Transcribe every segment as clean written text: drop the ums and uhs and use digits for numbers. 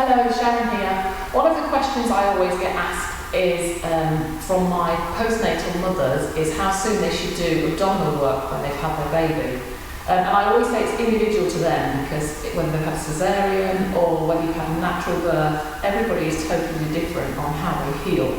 Hello, Sharon here. One of the questions I always get asked is from my postnatal mothers is how soon they should do abdominal work when they've had their baby. And I always say it's individual to them because whether they've had a caesarean or whether you've had a natural birth, everybody is totally different on how they heal.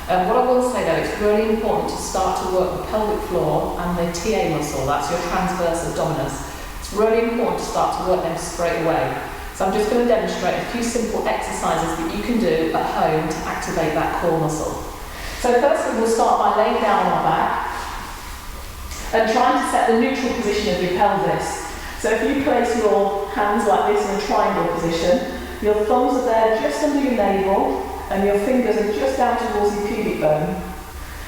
What I will say though, it's really important to start to work the pelvic floor and the TA muscle, that's your transverse abdominis. It's really important to start to work them straight away. So I'm just going to demonstrate a few simple exercises that you can do at home to activate that core muscle. So firstly we'll start by laying down on our back and trying to set the neutral position of your pelvis. So if you place your hands like this in a triangle position, your thumbs are there just under your navel and your fingers are just down towards your pubic bone.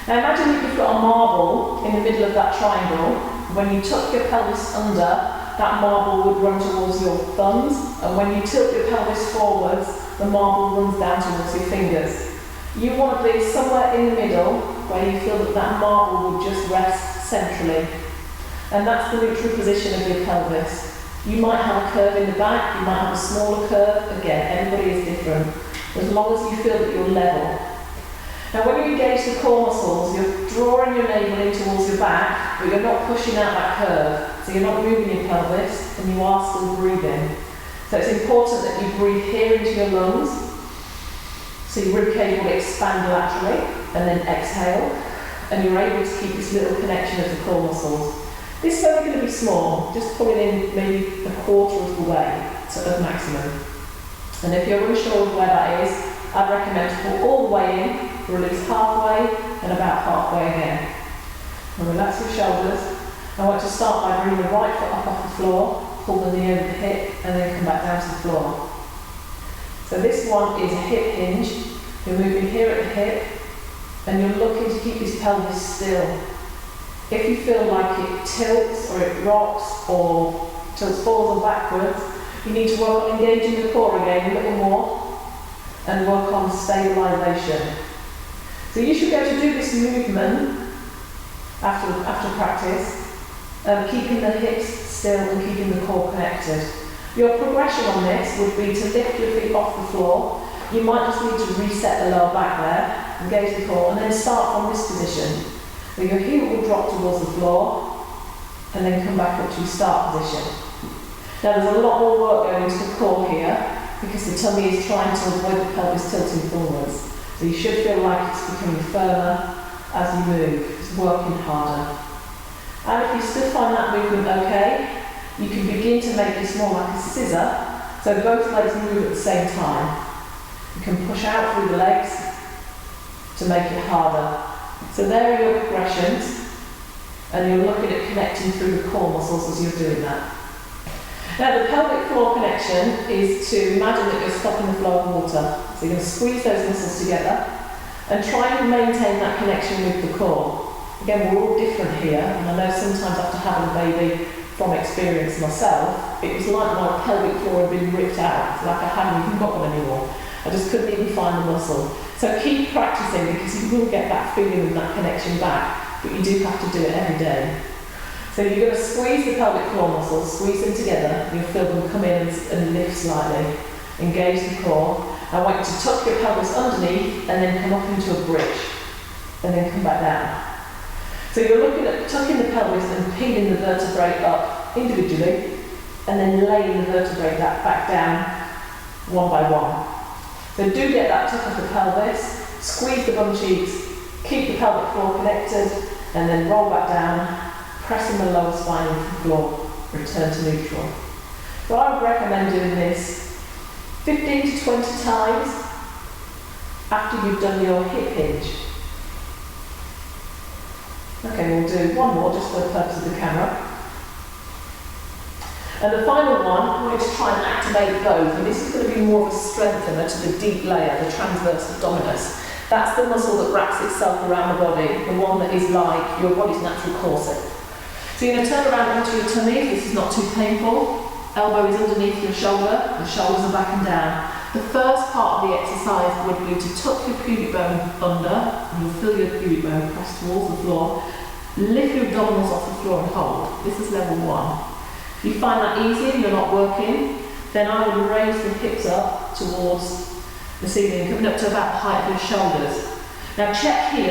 Now imagine that you've got a marble in the middle of that triangle. When you tuck your pelvis under, that marble would run towards your thumbs, and when you tilt your pelvis forwards, the marble runs down towards your fingers. You want to be somewhere in the middle where you feel that that marble will just rest centrally. And that's the neutral position of your pelvis. You might have a curve in the back, you might have a smaller curve. Again, everybody is different. As long as you feel that you're level. Now when you engage the core muscles, you're drawing your navel in towards your back, but you're not pushing out that curve. So you're not moving your pelvis, and you are still breathing. So it's important that you breathe here into your lungs. So your ribcage will expand laterally, and then exhale. And you're able to keep this little connection of the core muscles. This is only going to be small, just pull it in maybe a quarter of the way to maximum. And if you're unsure of where that is, I'd recommend to pull all the way in, release halfway, and about halfway again. And relax your shoulders. I want to start by bringing the right foot up off the floor, pull the knee over the hip, and then come back down to the floor. So this one is a hip hinge. You're moving here at the hip, and you're looking to keep this pelvis still. If you feel like it tilts, or it rocks, or tilts forwards or backwards, you need to work on engaging the core again a little more, and work on stabilisation. So you should be able to do this movement after practice, keeping the hips still and keeping the core connected. Your progression on this would be to lift your feet off the floor. You might just need to reset the lower back there, engage the core, and then start from this position. Where your heel will drop towards the floor, and then come back up to your start position. Now there's a lot more work going into the core here, because the tummy is trying to avoid the pelvis tilting forwards. So you should feel like it's becoming firmer as you move. It's working harder. And if you still find that movement okay, you can begin to make this more like a scissor, so both legs move at the same time. You can push out through the legs to make it harder. So there are your progressions, and you're looking at connecting through the core muscles as you're doing that. Now the pelvic floor connection is to imagine that you're stopping the flow of water. So you're going to squeeze those muscles together and try and maintain that connection with the core. Again, we're all different here, and I know sometimes after having a baby, from experience myself, it was like my pelvic floor had been ripped out. It's like I hadn't even got one anymore. I just couldn't even find the muscle. So keep practicing, because you will get that feeling and that connection back, but you do have to do it every day. So you're going to squeeze the pelvic floor muscles, squeeze them together, you'll feel them come in and lift slightly. Engage the core. I want you to tuck your pelvis underneath and then come up into a bridge, and then come back down. So you're looking at tucking the pelvis and peeling the vertebrae up individually, and then laying the vertebrae back down one by one. So do get that tuck of the pelvis, squeeze the bum cheeks, keep the pelvic floor connected, and then roll back down, pressing the lower spine into the floor, return to neutral. So I would recommend doing this 15 to 20 times after you've done your hip hinge. Okay, we'll do one more just for the purpose of the camera. And the final one, we're going to try and activate both, and this is going to be more of a strengthener to the deep layer, the transverse abdominis. That's the muscle that wraps itself around the body, the one that is like your body's natural corset. So you're going to turn around onto your tummy if this is not too painful. Elbow is underneath your shoulder, the shoulders are back and down. The first part of the exercise would be to tuck your pubic bone under, and you'll feel your pubic bone press towards the floor. Lift your abdominals off the floor and hold. This is level 1. If you find that easy and you're not working, then I would raise the hips up towards the ceiling, coming up to about the height of your shoulders. Now check here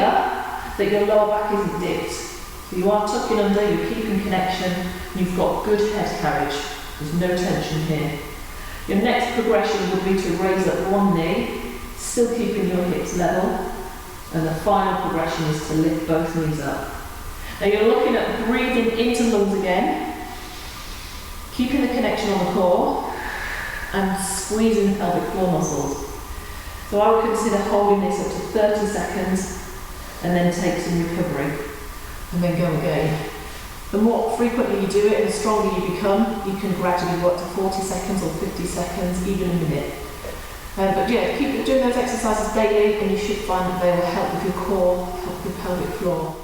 that your lower back isn't dipped. So you are tucking under, you're keeping connection, and you've got good head carriage. There's no tension here. Your next progression would be to raise up one knee, still keeping your hips level, and the final progression is to lift both knees up. Now you're looking at breathing into lungs again, keeping the connection on the core, and squeezing the pelvic floor muscles. So I would consider holding this up to 30 seconds, and then take some recovery, and then go again. The more frequently you do it and the stronger you become, you can gradually work to 40 seconds or 50 seconds, even a minute. But yeah, keep doing those exercises daily and you should find that they will help with your core, help with your pelvic floor.